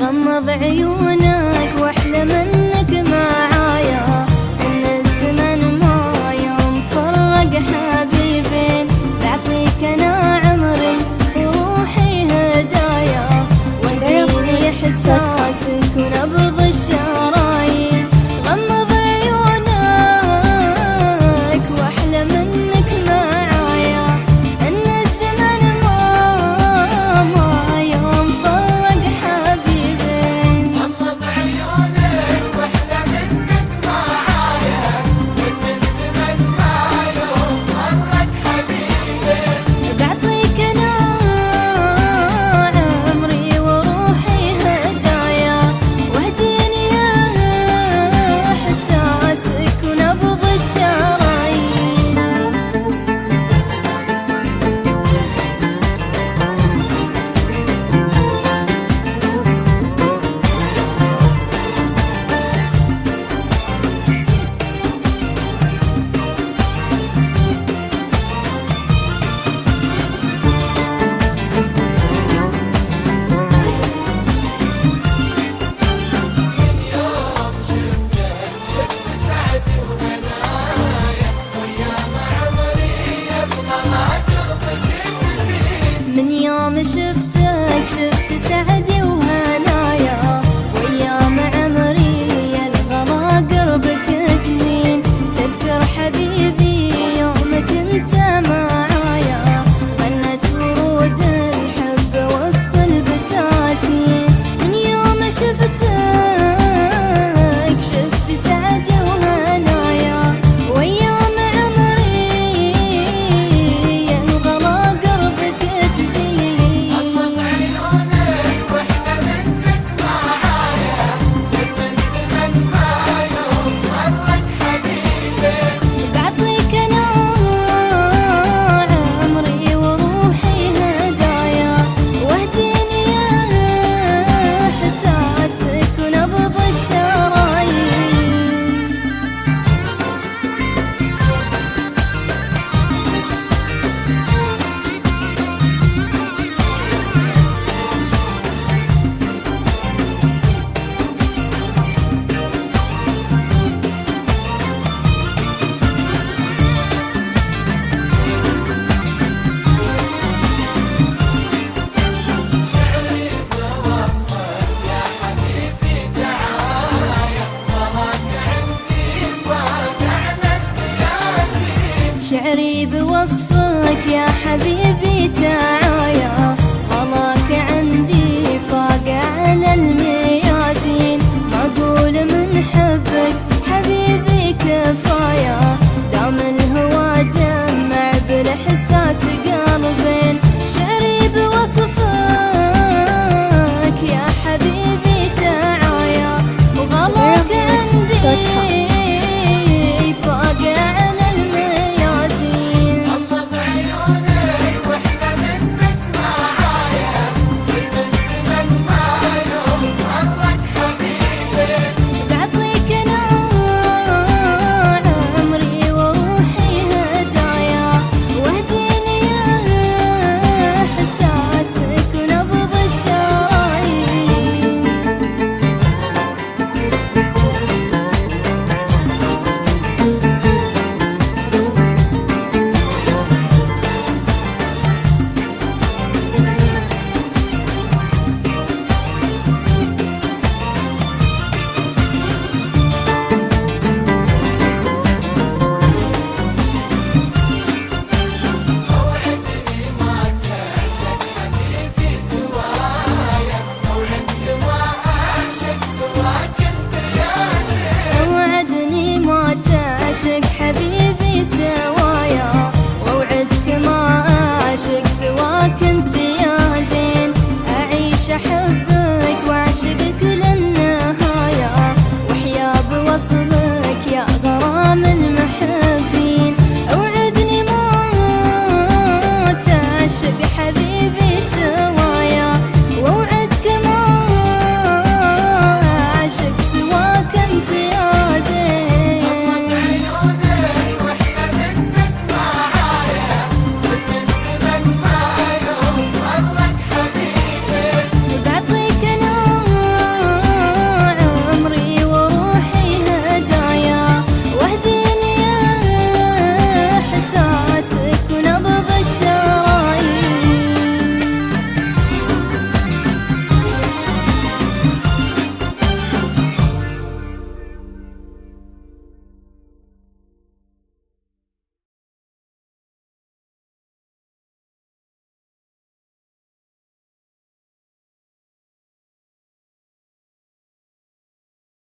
غمض عيونك واحلم انك معايا، ان الزمن ما يوم فرق حبيبين، بعطيك انا عمري وروحي هدايا، وديني احساسك ونبض الشرايين. غمض عيونك واحلم انك معايا، ان الزمن ما يوم فرق حبيبين. غمض عيونك واحلم انك معايا، ان الزمن ما يوم فرق حبيبين. بعطيك انا عمري وروحي هدايا، واهديني احساسك ونبض الشرايين. يوم شفتك شفت سعدي وهنايا، وايام عمري يبقى ما قربك تزين. من يوم شفتك شفت سعدي وهنايا، وايام عمري الغلا قربك تزين. تذكر حبيبي يوم كنت معايا، غنت ورود الحب وسط البساتين. من يوم شفتك شفت سعدي وهنايا، وايام عمري الغلا قربك تزين. غمض عيونك واحلم انك معايا، ان الزمن ما يوم فرق حبيبين. بعطيك انا عمري وروحي هدايا، واهديني احساسك ونبض الشرايين. شعري بوصفك يا حبيبي دعاية، وراك عندي فاقع للياسين. شعري بوصفك يا حبيبي تعال